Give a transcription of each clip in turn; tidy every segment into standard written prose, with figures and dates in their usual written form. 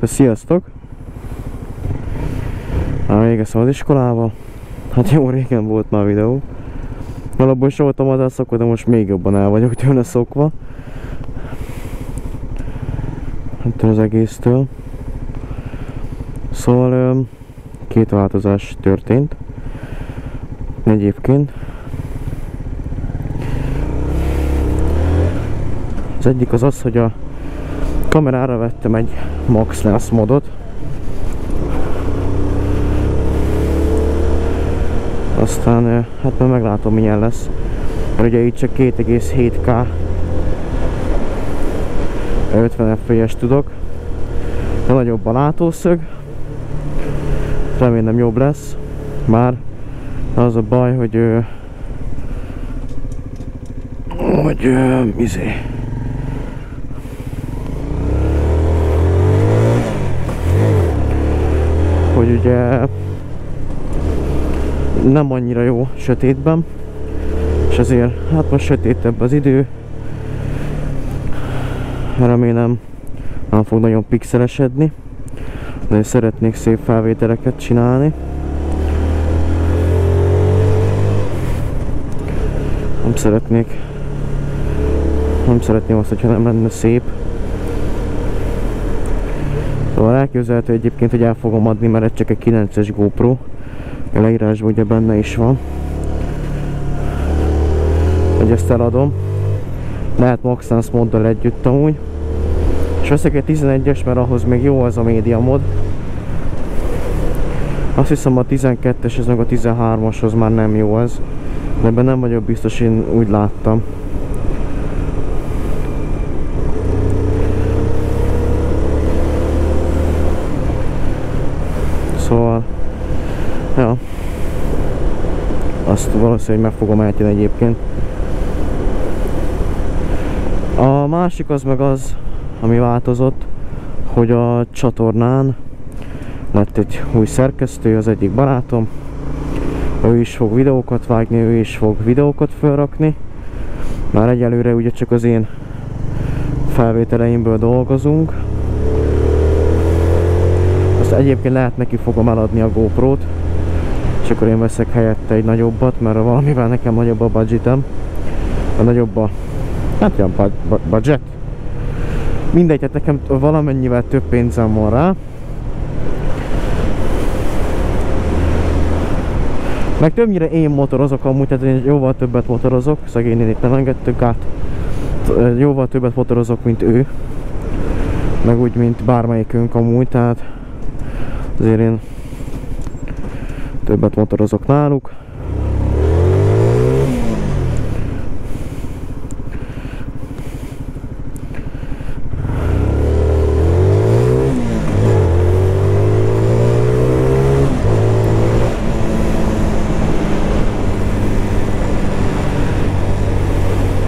Sziasztok! Már végeztem az iskolával. Hát jó régen volt már videó. Alapból is voltam az elszokva, de most még jobban el vagyok tőle szokva. Ettől az egésztől. Szóval két változás történt. Egyébként. Az egyik az az, hogy a kamerára vettem egy Max Lens modot. Aztán hát már meglátom milyen lesz. Mert ugye itt csak 2,7K 50 FPS tudok. De nagyobb a látószög. Remélem jobb lesz. Már az a baj, hogy hogy ugye nem annyira jó sötétben, és azért hát most sötétebb az idő. Remélem nem fog nagyon pixelesedni, de szeretnék szép felvételeket csinálni. Nem szeretném azt, hogyha nem lenne szép. Szóval elképzelhető egyébként, hogy el fogom adni, mert ez csak egy 9-es GoPro. A leírásban ugye benne is van, hogy ezt eladom. Lehet Max Lens moddal együtt amúgy. És veszek egy 11-es, mert ahhoz még jó az a média mod. Azt hiszem a 12-es, ez meg a 13-ashoz már nem jó ez. De ebben nem vagyok biztos, én úgy láttam. Szóval ja, azt valószínűleg meg fogom ejteni egyébként. A másik az meg az, ami változott, hogy a csatornán lett egy új szerkesztő, az egyik barátom. Ő is fog videókat vágni, ő is fog videókat felrakni. Már egyelőre ugye csak az én felvételeimből dolgozunk. Azt egyébként lehet neki fogom eladni a GoPro-t, és akkor én veszek helyette egy nagyobbat, mert valamivel nekem nagyobb a budgetem. A nagyobb a... hát ilyen budget. Mindegy, hát nekem valamennyivel több pénzem van rá. Meg többnyire én motorozok amúgy, tehát én jóval többet motorozok, szegényen itt nem engedtük át. Jóval többet motorozok, mint ő. Meg úgy, mint bármelyikünk amúgy, tehát azért én többet motorozok náluk.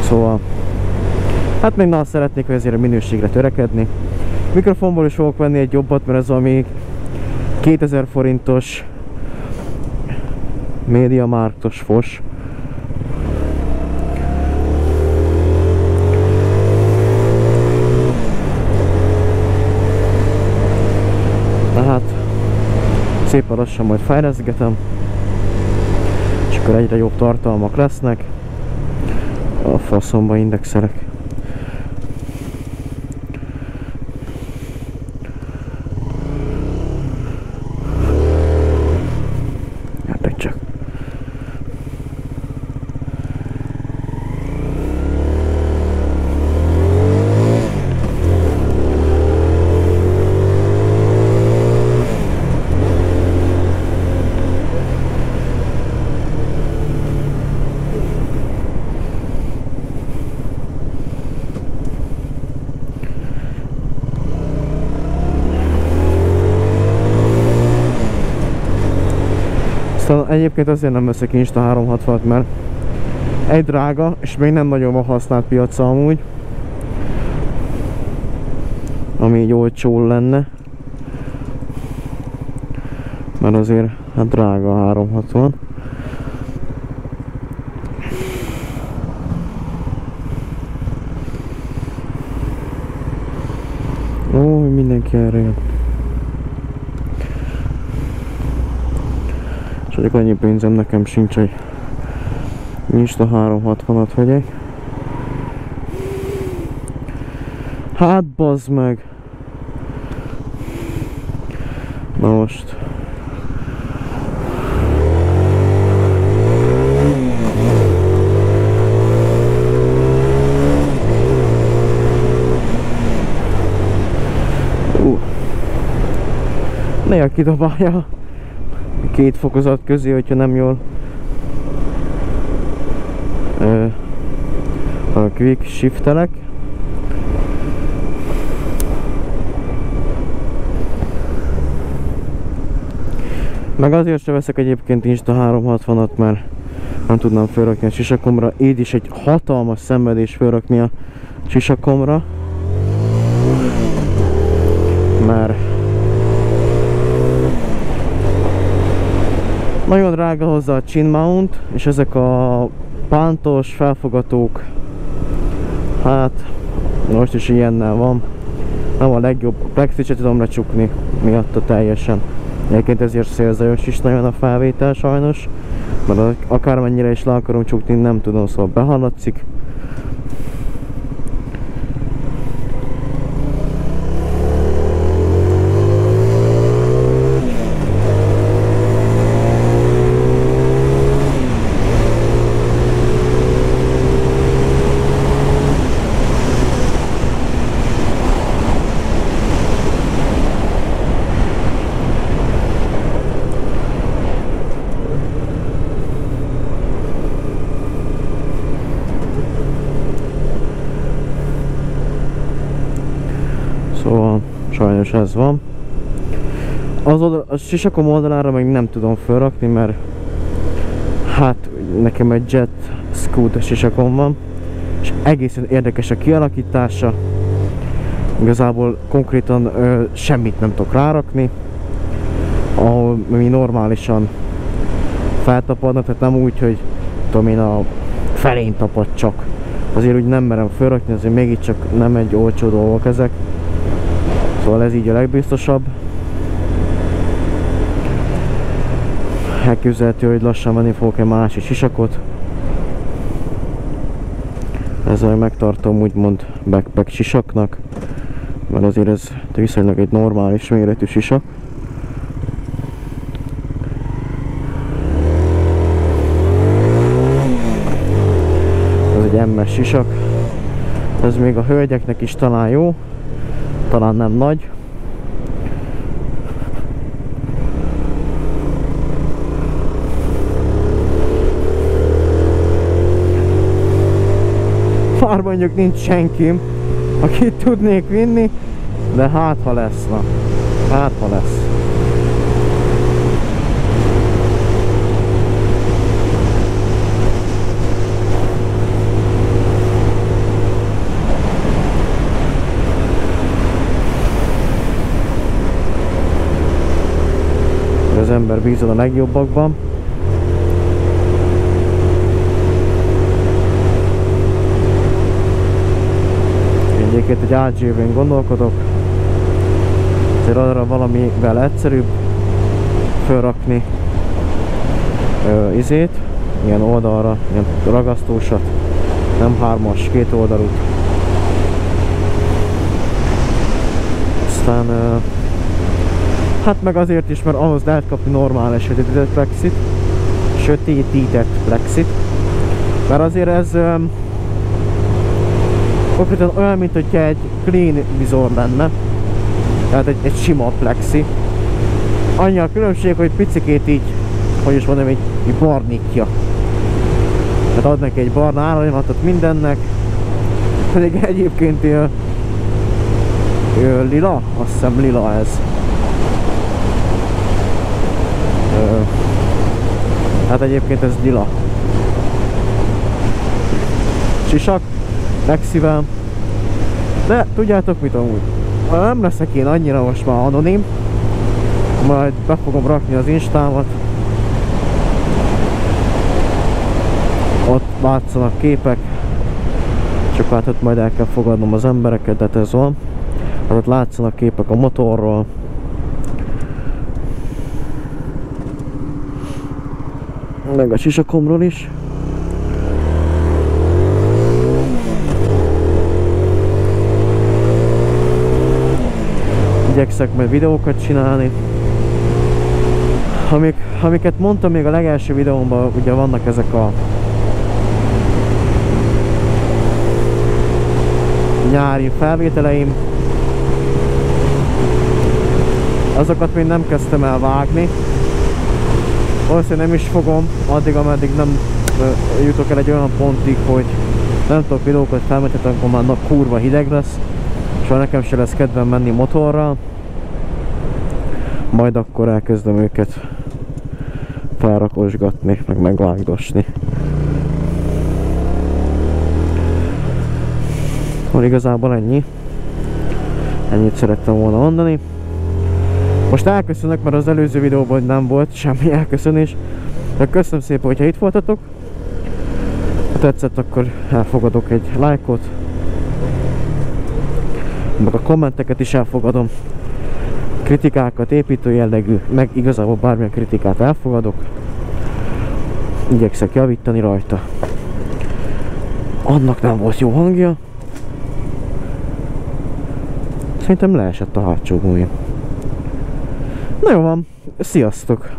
Szóval hát még azt szeretnék, hogy azért a minőségre törekedni. Mikrofonból is fogok venni egy jobbat, mert ez ami 2000 forintos MediaMarktos fos. Tehát szépen lassan majd fejleszgetem, és akkor egyre jobb tartalmak lesznek. A faszomba indexelek. Játék csak. Egyébként azért nem veszek Insta 360-at, mert egy drága, és még nem nagyon van használt piaca amúgy, ami így olcsó lenne, mert azért hát drága a 360. Ó, mindenki erre jön. Csak annyi pénzem nekem sincs, hogy Insta 360-at vegyek. Hát bazd meg! Na most. Néha kidobálja két fokozat közé, hogyha nem jól a quick shiftelek. Meg azért sem veszek egyébként Insta 360-at, mert nem tudnám felrakni a sisakomra. Így is egy hatalmas szenvedés felrakni a sisakomra, mert nagyon drága hozzá a chin mount, és ezek a pántos felfogatók, hát most is ilyennel van. Nem a legjobb, a plexit sem tudom lecsukni miatta teljesen. Egyébként ezért szélzajos is nagyon a felvétel sajnos, mert akármennyire is le akarom csukni, nem tudom, szóval behallatszik. Szóval sajnos ez van. A sisakom oldalára még nem tudom felrakni, mert hát nekem egy Jet Scoot sisakom van, és egészen érdekes a kialakítása. Igazából konkrétan semmit nem tudok rárakni, ami normálisan feltapadna, tehát nem úgy, hogy tudom én, a felén tapad csak. Azért úgy nem merem felrakni, azért mégiscsak nem egy olcsó dolgok ezek. Szóval ez így a legbiztosabb. Elképzelhető, hogy lassan venni fogok egy másik sisakot. Ezzel megtartom úgymond backpack sisaknak, mert azért ez viszonylag egy normális méretű sisak. Ez egy MS sisak. Ez még a hölgyeknek is talán jó. Talán nem nagy. Bár mondjuk nincs senkim, akit tudnék vinni, de hát ha lesz, na. Hát ha lesz. Az ember bízol a legjobbakban. Egyébként egy AGV-n gondolkodok. Azért arra valamivel egyszerűbb felrakni izét, ilyen oldalra, ilyen ragasztósat, nem hármas, két oldalút. Aztán hát meg azért is, mert ahhoz lehet kapni normális sötétített plexit. Sötétített plexit. Mert azért ez konkrétan olyan, mint hogy egy clean vizor lenne. Tehát egy sima plexi. Annyi a különbség, hogy picikét így, hogy is mondom, egy barnikja. Tehát ad neki egy barna árnyalatot mindennek. Pedig egyébként lila? Azt hiszem lila ez. Hát egyébként ez lila. Sisak, plexivel. De tudjátok mit amúgy? Nem leszek én annyira most már anonim. Majd be fogom rakni az instámat. Ott látszanak képek. Csak hát ott majd el kell fogadnom az embereket, de ez van. Hát ott látszanak képek a motorról. meg a sisakomról is. Igyekszek majd videókat csinálni. Amiket mondtam még a legelső videómban, ugye vannak ezek a nyári felvételeim. Azokat még nem kezdtem el vágni. Valószínűleg nem is fogom, addig ameddig nem jutok el egy olyan pontig, hogy nem tudok videókat felmetni, akkor már kurva hideg lesz, és nekem se lesz kedvem menni motorral. Majd akkor elkezdem őket felrakosgatni, meg megvágdosni. Igazából ennyi. Ennyit szerettem volna mondani. Most elköszönök, mert az előző videóban nem volt semmi elköszönés. De köszönöm szépen, hogyha itt voltatok. Ha tetszett, akkor elfogadok egy lájkot. Meg a kommenteket is elfogadom. Kritikákat, építő jellegű, meg igazából bármilyen kritikát elfogadok. Igyekszek javítani rajta. Annak nem volt jó hangja. Szerintem leesett a hátsó gumia. Na jó van, sziasztok!